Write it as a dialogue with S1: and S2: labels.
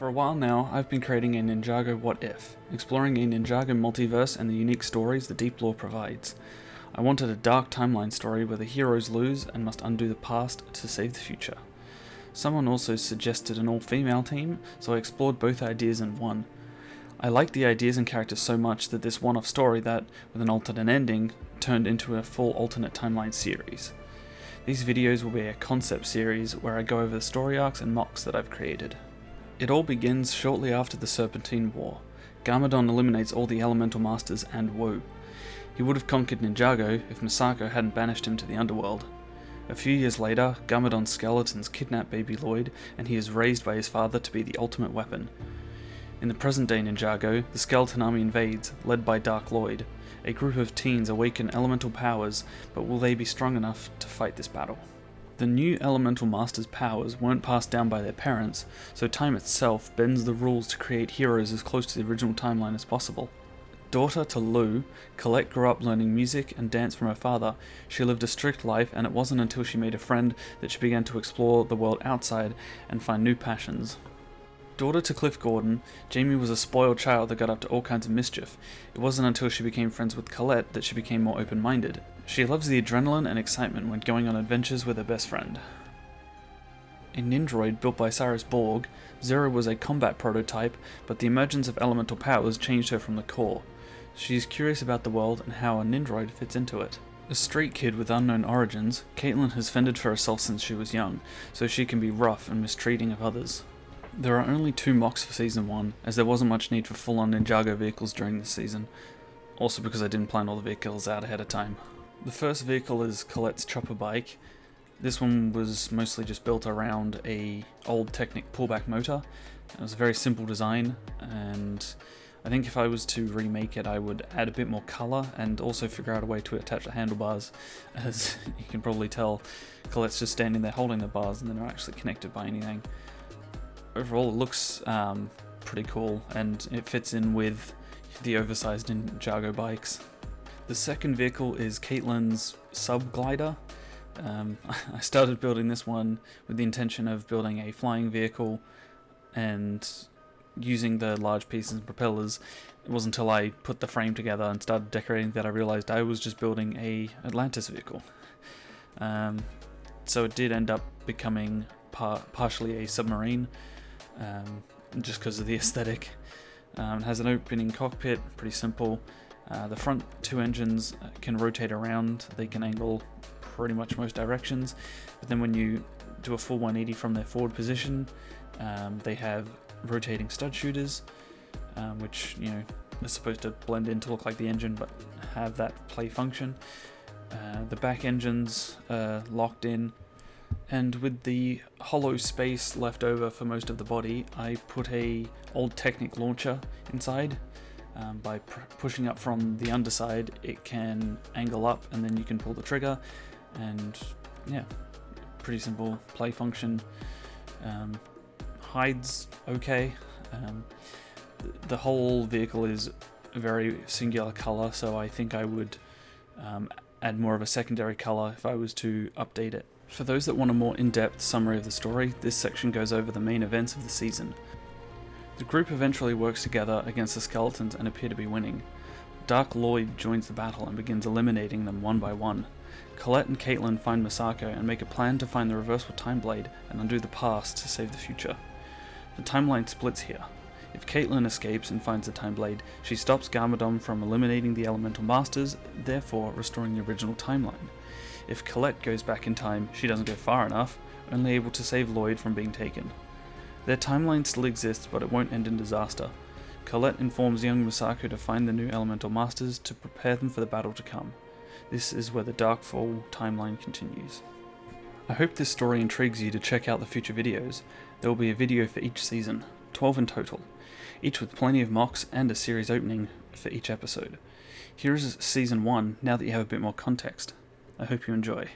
S1: For a while now, I've been creating a Ninjago What If, exploring a Ninjago multiverse and the unique stories the deep lore provides. I wanted a dark timeline story where the heroes lose and must undo the past to save the future. Someone also suggested an all-female team, so I explored both ideas in one. I liked the ideas and characters so much that this one-off story that, with an alternate ending, turned into a full alternate timeline series. These videos will be a concept series where I go over the story arcs and Mocs that I've created. It all begins shortly after the Serpentine War. Garmadon eliminates all the Elemental Masters and Woe. He would have conquered Ninjago if Misako hadn't banished him to the underworld. A few years later, Garmadon's skeletons kidnap baby Lloyd, and he is raised by his father to be the ultimate weapon. In the present-day Ninjago, the skeleton army invades, led by Dark Lloyd. A group of teens awaken elemental powers, but will they be strong enough to fight this battle? The new Elemental Masters' powers weren't passed down by their parents, so time itself bends the rules to create heroes as close to the original timeline as possible. Daughter to Lou, Colette grew up learning music and dance from her father. She lived a strict life, and it wasn't until she made a friend that she began to explore the world outside and find new passions. Daughter to Cliff Gordon, Jamie was a spoiled child that got up to all kinds of mischief. It wasn't until she became friends with Colette that she became more open-minded. She loves the adrenaline and excitement when going on adventures with her best friend. A Nindroid built by Cyrus Borg, Zero was a combat prototype, but the emergence of elemental powers changed her from the core. She is curious about the world and how a Nindroid fits into it. A street kid with unknown origins, Caitlin has fended for herself since she was young, so she can be rough and mistreating of others. There are only 2 Mocs for Season 1, as there wasn't much need for full-on Ninjago vehicles during this season, also because I didn't plan all the vehicles out ahead of time. The first vehicle is Colette's chopper bike. This one was mostly just built around a old Technic pullback motor. It was a very simple design, and I think if I was to remake it I would add a bit more colour and also figure out a way to attach the handlebars. As you can probably tell, Colette's just standing there holding the bars and they're not actually connected by anything. Overall it looks pretty cool, and it fits in with the oversized Ninjago bikes. The second vehicle is Caitlin's sub-glider. I started building this one with the intention of building a flying vehicle and using the large pieces and propellers. It wasn't until I put the frame together and started decorating that I realized I was just building a Atlantis vehicle. So it did end up becoming partially a submarine, just because of the aesthetic. It has an opening cockpit, pretty simple. The front 2 engines can rotate around, they can angle pretty much most directions, but then when you do a full 180 from their forward position, they have rotating stud shooters, which are supposed to blend in to look like the engine but have that play function. The back engines are locked in, and with the hollow space left over for most of the body, I put a old Technic launcher inside. By pushing up from the underside, it can angle up and then you can pull the trigger, and yeah, pretty simple play function. Hides okay. The whole vehicle is a very singular color, so I think I would add more of a secondary color if I was to update it. For those that want a more in-depth summary of the story, this section goes over the main events of the season. The group eventually works together against the skeletons and appear to be winning. Dark Lloyd joins the battle and begins eliminating them one by one. Colette and Caitlin find Misako and make a plan to find the reversible time blade and undo the past to save the future. The timeline splits here. If Caitlin escapes and finds the time blade, she stops Garmadon from eliminating the Elemental Masters, therefore restoring the original timeline. If Colette goes back in time, she doesn't go far enough, only able to save Lloyd from being taken. Their timeline still exists, but it won't end in disaster. Colette informs young Misako to find the new Elemental Masters to prepare them for the battle to come. This is where the Darkfall timeline continues. I hope this story intrigues you to check out the future videos. There will be a video for each season, 12 in total, each with plenty of Mocs and a series opening for each episode. Here is Season 1 now that you have a bit more context. I hope you enjoy.